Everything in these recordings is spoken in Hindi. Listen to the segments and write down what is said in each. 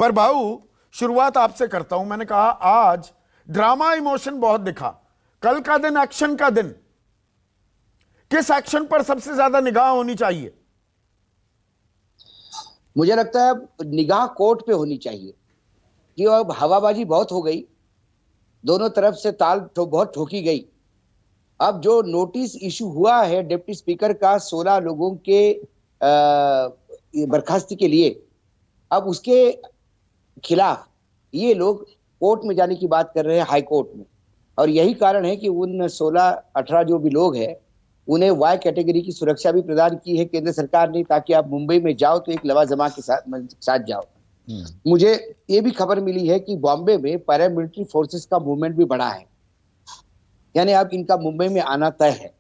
पर भाऊ, शुरुआत आपसे करता हूं। मैंने कहा आज ड्रामा इमोशन बहुत दिखा, कल का दिन एक्शन का दिन। किस एक्शन पर सबसे ज्यादा निगाह होनी चाहिए? मुझे लगता है निगाह कोर्ट पे होनी चाहिए कि अब हवाबाजी बहुत हो गई, दोनों तरफ से ताल बहुत ठोकी गई। अब जो नोटिस इशू हुआ है डिप्टी स्पीकर का 16 लोगों के बर्खास्ती के लिए, अब उसके खिलाफ ये लोग कोर्ट में जाने की बात कर रहे हैं, हाई कोर्ट में। और यही कारण है कि उन 16-18 जो भी लोग हैं उन्हें वाई कैटेगरी की सुरक्षा भी प्रदान की है केंद्र सरकार ने, ताकि आप मुंबई में जाओ तो एक लवाजमा के साथ जाओ। मुझे ये भी खबर मिली है कि बॉम्बे में पैरामिलिट्री फोर्सेस का मूवमेंट भी बढ़ा है, यानी अब इनका मुंबई में आना तय है।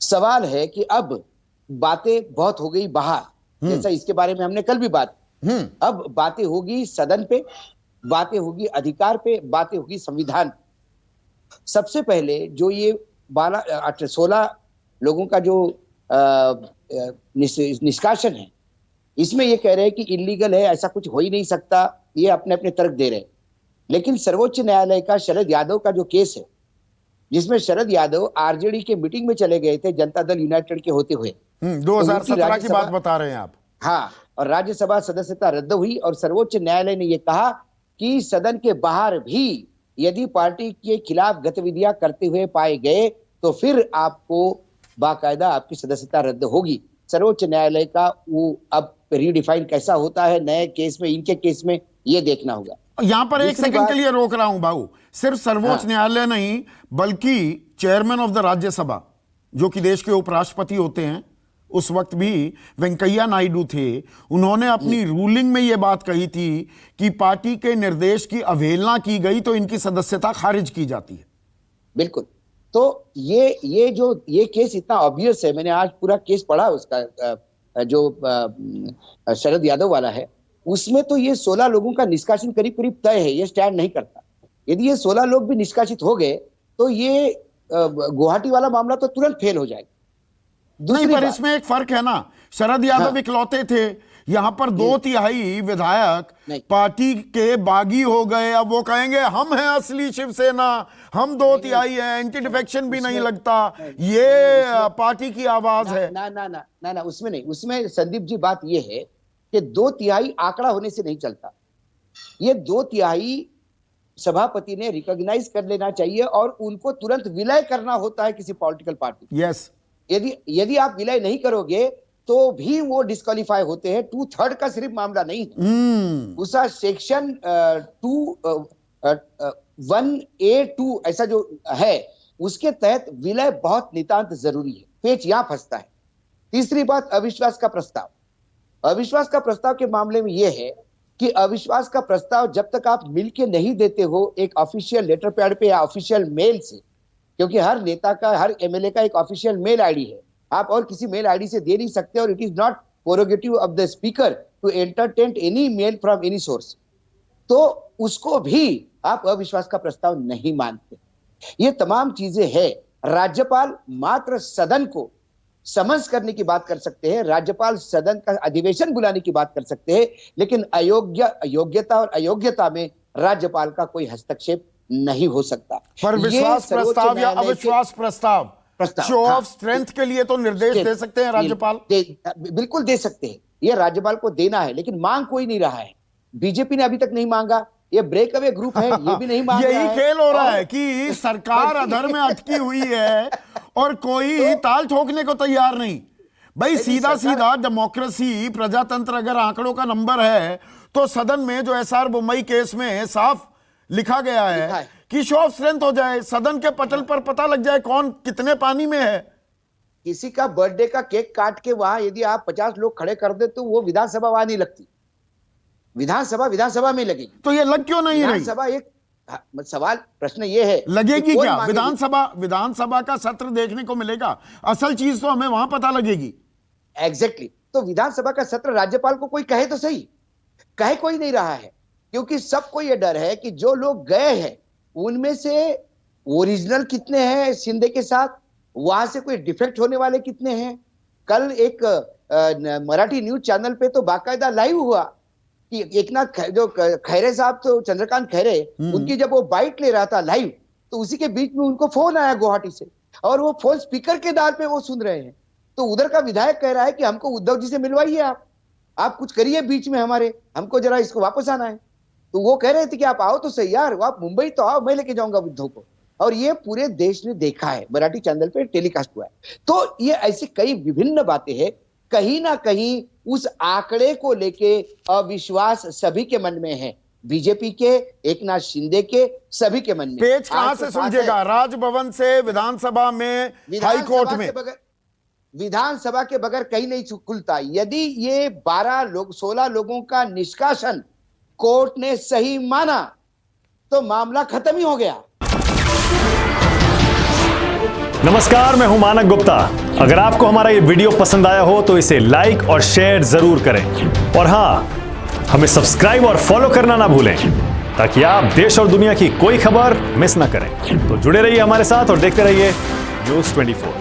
सवाल है कि अब बातें बहुत हो गई बाहर, जैसा इसके बारे में हमने कल भी बात, अब बातें होगी सदन पे, बातें होगी अधिकार पे, बातें होगी संविधान। सबसे पहले जो ये 16 लोगों का जो निष्कासन है, इसमें ये कह रहे हैं कि इलीगल है, ऐसा कुछ हो ही नहीं सकता, ये अपने अपने तर्क दे रहे हैं। लेकिन सर्वोच्च न्यायालय का शरद यादव का जो केस है, जिसमें शरद यादव आरजेडी के मीटिंग में चले गए थे जनता दल यूनाइटेड के होते हुए, 2017 की बात बता रहे हैं आप। हाँ, और राज्यसभा सदस्यता रद्द हुई और सर्वोच्च न्यायालय ने यह कहा कि सदन के बाहर भी यदि पार्टी के खिलाफ गतिविधियां करते हुए पाए गए तो फिर आपको बाकायदा आपकी सदस्यता रद्द होगी। सर्वोच्च न्यायालय का वो अब रीडिफाइन कैसा होता है नए केस में, इनके केस में, ये देखना होगा। यहां पर एक सेकंड के लिए रोक रहा हूं भाऊ। सिर्फ सर्वोच्च न्यायालय नहीं, बल्कि चेयरमैन ऑफ द राज्यसभा, जो कि देश के उपराष्ट्रपति होते हैं, उस वक्त भी वेंकैया नायडू थे, उन्होंने अपनी रूलिंग में यह बात कही थी कि पार्टी के निर्देश की अवहेलना की गई तो इनकी सदस्यता खारिज की जाती है। बिल्कुल। तो ये केस इतना ऑब्वियस है, मैंने आज पूरा केस पढ़ा उसका, जो शरद यादव वाला है, उसमें तो ये 16 लोगों का निष्कासन करीब करीब तय है, ये स्टैंड नहीं करता। यदि ये 16 लोग भी निष्कासित हो गए तो ये गुवाहाटी वाला मामला तो तुरंत फेल हो जाएगा। नहीं, पर इसमें एक फर्क है ना, शरद यादव इकलौते थे, यहां पर 2/3 विधायक पार्टी के बागी हो गए। अब वो कहेंगे हम हैं असली शिवसेना, हम 2/3 हैं, एंटी डिफेक्शन भी नहीं लगता, ये पार्टी की आवाज है। ना ना ना ना ना, उसमें नहीं, उसमें संदीप जी बात ये है कि 2/3 आंकड़ा होने से नहीं चलता। ये 2/3 सभापति ने रिकॉग्नाइज कर लेना चाहिए और उनको तुरंत विलय करना होता है किसी पॉलिटिकल पार्टी। यस, यदि आप विलय नहीं करोगे तो भी वो डिस्क्वालीफाई होते हैं। 2/3 का सिर्फ मामला नहीं है, उसका सेक्शन 1A2 ऐसा जो है, उसके तहत विलय बहुत नितांत जरूरी है। पेच यहां फंसता है। तीसरी बात, अविश्वास का प्रस्ताव। अविश्वास का प्रस्ताव के मामले में यह है कि अविश्वास का प्रस्ताव जब तक आप मिलके नहीं देते हो एक ऑफिशियल लेटर पैड पे या ऑफिशियल मेल से, क्योंकि हर नेता का, हर एमएलए का एक ऑफिशियल मेल आईडी है, आप और किसी मेल आईडी से दे नहीं सकते, और it is not prerogative of the speaker to entertain any mail from any source, तो उसको भी आप अविश्वास का प्रस्ताव नहीं मानते। ये तमाम चीजें हैं। राज्यपाल मात्र सदन को समन्स करने की बात कर सकते हैं, राज्यपाल सदन का अधिवेशन बुलाने की बात कर सकते हैं, लेकिन अयोग्यता और अयोग्यता में राज्यपाल का कोई हस्तक्षेप नहीं हो सकता। पर विश्वास प्रस्ताव या अविश्वास प्रस्ताव शो ऑफ स्ट्रेंथ के लिए तो निर्देश दे सकते हैं राज्यपाल, बिल्कुल दे सकते हैं, ये राज्यपाल को देना है, लेकिन मांग कोई नहीं रहा है। बीजेपी ने अभी तक नहीं मांगा, ये ब्रेक अवे ग्रुप है, ये भी नहीं मांग रहा है। यही खेल हो रहा है कि सरकार अधर में अटकी हुई है और कोई ताल ठोकने को तैयार नहीं। भाई सीधा सीधा डेमोक्रेसी, प्रजातंत्र अगर आंकड़ों का नंबर है तो सदन में जो एसआर मुंबई केस में साफ लिखा गया है कि शो ऑफ स्ट्रेंथ हो जाए, सदन के पटल पर पता लग जाए कौन कितने पानी में है। किसी का बर्थडे का केक काट के वहां यदि आप 50 लोग खड़े कर दे तो वो विधानसभा वहां नहीं लगती, विधानसभा में लगेगी। तो ये लग क्यों नहीं रही? विधानसभा एक सवाल, प्रश्न ये है लगेगी क्या? विधानसभा का सत्र देखने को मिलेगा, असल चीज तो हमें वहां पता लगेगी। एग्जैक्टली। तो विधानसभा का सत्र राज्यपाल को कोई कहे तो सही, कहे कोई नहीं रहा है, क्योंकि सबको यह डर है कि जो लोग गए हैं उनमें से ओरिजिनल कितने हैं शिंदे के साथ, वहां से कोई डिफेक्ट होने वाले कितने हैं। कल एक मराठी न्यूज चैनल पे तो बाकायदा लाइव हुआ कि जो खैरे साहब, तो चंद्रकांत खैरे, उनकी जब वो बाइट ले रहा था लाइव, तो उसी के बीच में उनको फोन आया गुवाहाटी से, और वो फोन स्पीकर के दार पे वो सुन रहे हैं। तो उधर का विधायक कह रहा है कि हमको उद्धव जी से मिलवाइए, आप कुछ करिए बीच में हमारे, हमको जरा इसको वापस आना है। तो वो कह रहे थे कि आप आओ तो सही यार, आप मुंबई तो आओ, मैं लेके जाऊंगा उद्धव को। और ये पूरे देश ने देखा है, मराठी चैनल पे टेलीकास्ट हुआ है। तो ये ऐसी कई विभिन्न बातें हैं, कहीं ना कहीं उस आंकड़े को लेके अविश्वास सभी के मन में है, बीजेपी के, एकनाथ शिंदे के, सभी के मन में। पेच कहां से सुलझेगा? राजभवन से, विधानसभा में, हाई कोर्ट में? विधानसभा के बगैर कहीं नहीं खुलता। यदि ये 16 लोगों का निष्कासन कोर्ट ने सही माना तो मामला खत्म ही हो गया। नमस्कार, मैं हूं मानक गुप्ता। अगर आपको हमारा ये वीडियो पसंद आया हो तो इसे लाइक और शेयर जरूर करें, और हां, हमें सब्सक्राइब और फॉलो करना ना भूलें, ताकि आप देश और दुनिया की कोई खबर मिस ना करें। तो जुड़े रहिए हमारे साथ और देखते रहिए न्यूज़ 24।